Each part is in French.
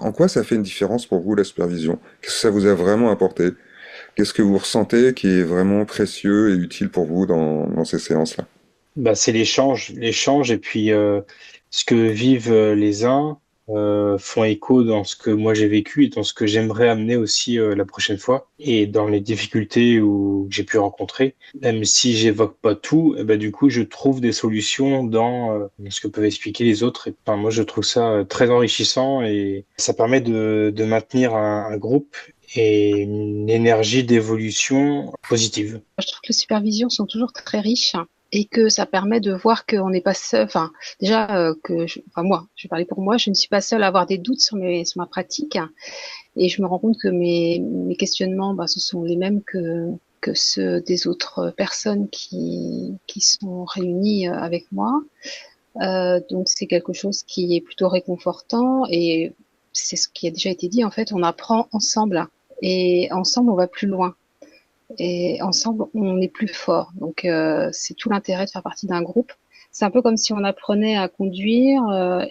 En quoi ça fait une différence pour vous, la supervision? Qu'est-ce que ça vous a vraiment apporté? Qu'est-ce que vous ressentez qui est vraiment précieux et utile pour vous dans ces séances-là? Bah, c'est l'échange et puis ce que vivent les uns font écho dans ce que moi j'ai vécu et dans ce que j'aimerais amener aussi la prochaine fois et dans les difficultés que j'ai pu rencontrer. Même si j'évoque pas tout, eh ben, du coup je trouve des solutions dans ce que peuvent expliquer les autres. Et, enfin, moi je trouve ça très enrichissant et ça permet de maintenir un groupe et une énergie d'évolution positive. Je trouve que les supervisions sont toujours très riches et que ça permet de voir qu'on n'est pas seul. Enfin, déjà, enfin, moi, je vais parler pour moi, je ne suis pas seule à avoir des doutes sur ma pratique et je me rends compte que mes questionnements, bah, ce sont les mêmes que ceux des autres personnes qui sont réunies avec moi. Donc, c'est quelque chose qui est plutôt réconfortant et c'est ce qui a déjà été dit. En fait, on apprend ensemble et ensemble, on va plus loin. Et ensemble, on est plus fort. Donc, c'est tout l'intérêt de faire partie d'un groupe. C'est un peu comme si on apprenait à conduire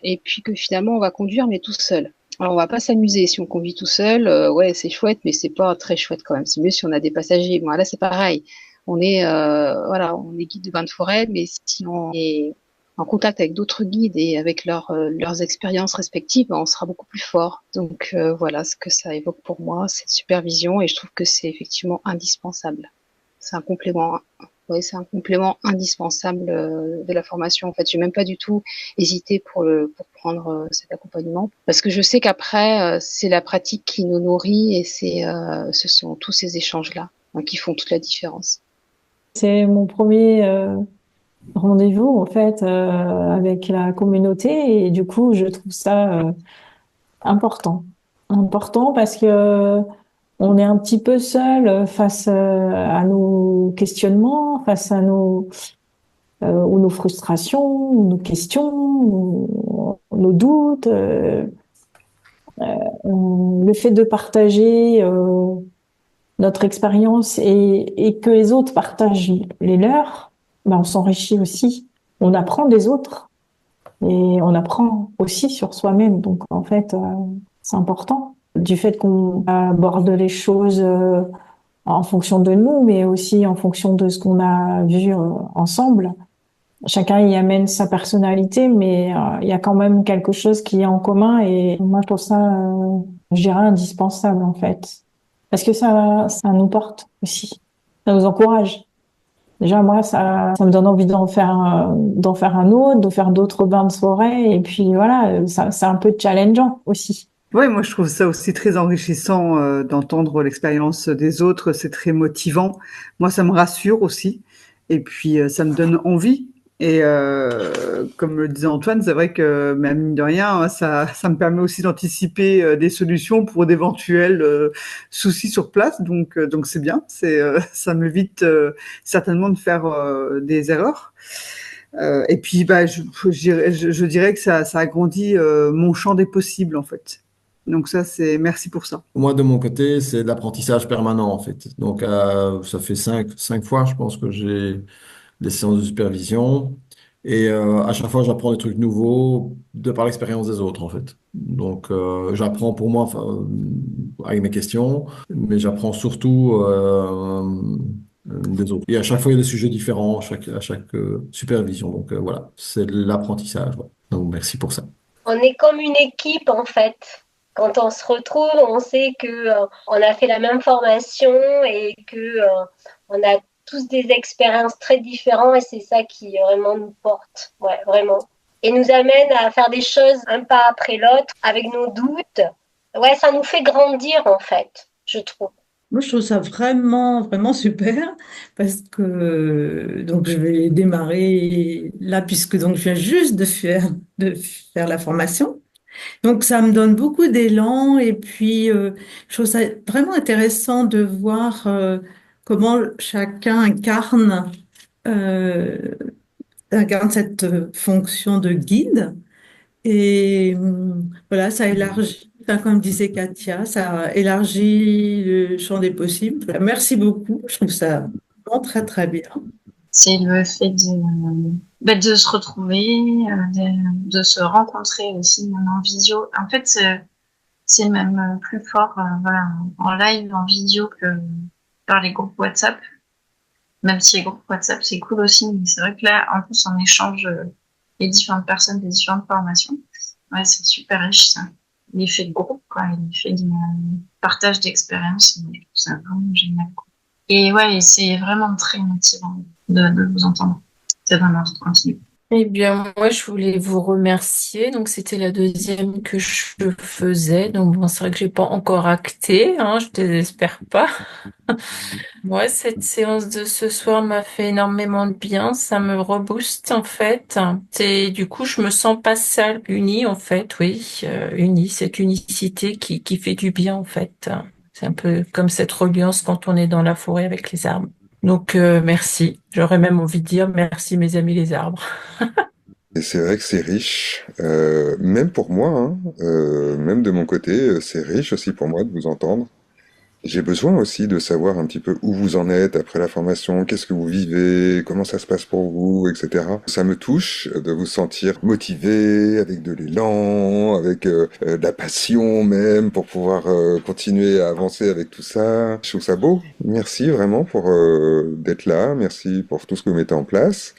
et puis que finalement, on va conduire, mais tout seul. Alors, on va pas s'amuser. Si on conduit tout seul, ouais, c'est chouette, mais c'est pas très chouette quand même. C'est mieux si on a des passagers. Bon, là, c'est pareil. Voilà, on est guide de bain de forêt, mais si on est en contact avec d'autres guides et avec leurs expériences respectives, on sera beaucoup plus fort. Donc voilà ce que ça évoque pour moi, cette supervision, et je trouve que c'est effectivement indispensable. C'est un complément, ouais, c'est un complément indispensable de la formation. En fait, j'ai même pas du tout hésité pour prendre cet accompagnement, parce que je sais qu'après c'est la pratique qui nous nourrit et ce sont tous ces échanges-là qui font toute la différence. C'est mon premier rendez-vous en fait avec la communauté et du coup je trouve ça important. Important parce que on est un petit peu seul face à nos questionnements, face à ou nos frustrations, ou nos questions, nos doutes. Le fait de partager notre expérience et que les autres partagent les leurs, ben on s'enrichit aussi. On apprend des autres et on apprend aussi sur soi-même. Donc en fait, c'est important. Du fait qu'on aborde les choses en fonction de nous, mais aussi en fonction de ce qu'on a vu ensemble. Chacun y amène sa personnalité, mais il y a quand même quelque chose qui est en commun et moi je trouve ça, je dirais, indispensable en fait. Parce que ça nous porte aussi. Ça nous encourage. Déjà, moi, ça me donne envie d'en faire un autre, de faire d'autres bains de forêt. Et puis voilà, ça, c'est un peu challengeant aussi. Ouais, moi je trouve ça aussi très enrichissant d'entendre l'expérience des autres, c'est très motivant. Moi, ça me rassure aussi, et puis ça me donne envie. Et comme le disait Antoine, c'est vrai que même mine de rien, ça me permet aussi d'anticiper des solutions pour d'éventuels soucis sur place. Donc c'est bien, ça m'évite certainement de faire des erreurs. Et puis bah, je dirais que ça agrandit mon champ des possibles en fait. Donc ça, c'est merci pour ça. Moi, de mon côté, c'est de l'apprentissage permanent, en fait. Donc, ça fait cinq fois, je pense, que j'ai des séances de supervision. Et à chaque fois, j'apprends des trucs nouveaux de par l'expérience des autres, en fait. Donc, j'apprends pour moi, enfin, avec mes questions, mais j'apprends surtout des autres. Et à chaque fois, il y a des sujets différents à chaque supervision. Donc, voilà, c'est de l'apprentissage. Ouais. Donc, merci pour ça. On est comme une équipe en fait. Quand on se retrouve, on sait que on a fait la même formation et que on a tous des expériences très différentes et c'est ça qui vraiment nous porte, ouais, vraiment. Et nous amène à faire des choses un pas après l'autre avec nos doutes. Ouais, ça nous fait grandir en fait, je trouve. Moi, je trouve ça vraiment, vraiment super parce que donc je vais démarrer là puisque donc je viens juste de faire la formation. Donc ça me donne beaucoup d'élan et puis je trouve ça vraiment intéressant de voir comment chacun euh, incarne cette fonction de guide. Et voilà, ça élargit, enfin, comme disait Katia, ça élargit le champ des possibles. Merci beaucoup, je trouve ça vraiment très très bien. C'est le fait de se retrouver, de se rencontrer aussi, même en visio. En fait, c'est même plus fort voilà, en live, en vidéo que par les groupes WhatsApp. Même si les groupes WhatsApp, c'est cool aussi, mais c'est vrai que là, en plus, on échange les différentes personnes des différentes formations. Ouais, c'est super riche, ça. L'effet de groupe, quoi, l'effet de partage d'expérience, je trouve ça vraiment génial, quoi. Et ouais, et c'est vraiment très motivant de vous entendre. Ça donne envie de continuer. Eh bien, moi, je voulais vous remercier. Donc, c'était la deuxième que je faisais. Donc, bon, c'est vrai que j'ai pas encore acté, hein, je désespère pas. Ouais, cette séance de ce soir m'a fait énormément de bien. Ça me rebooste, en fait. Et du coup, je me sens pas seule, unie, en fait. Oui, unie. Cette unicité qui fait du bien, en fait. C'est un peu comme cette reliance quand on est dans la forêt avec les arbres. Donc, merci. J'aurais même envie de dire merci, mes amis les arbres. Et c'est vrai que c'est riche, même pour moi, hein, même de mon côté, c'est riche aussi pour moi de vous entendre. J'ai besoin aussi de savoir un petit peu où vous en êtes après la formation, qu'est-ce que vous vivez, comment ça se passe pour vous, etc. Ça me touche de vous sentir motivé, avec de l'élan, avec de la passion même, pour pouvoir continuer à avancer avec tout ça. Je trouve ça beau. Merci vraiment pour d'être là, merci pour tout ce que vous mettez en place.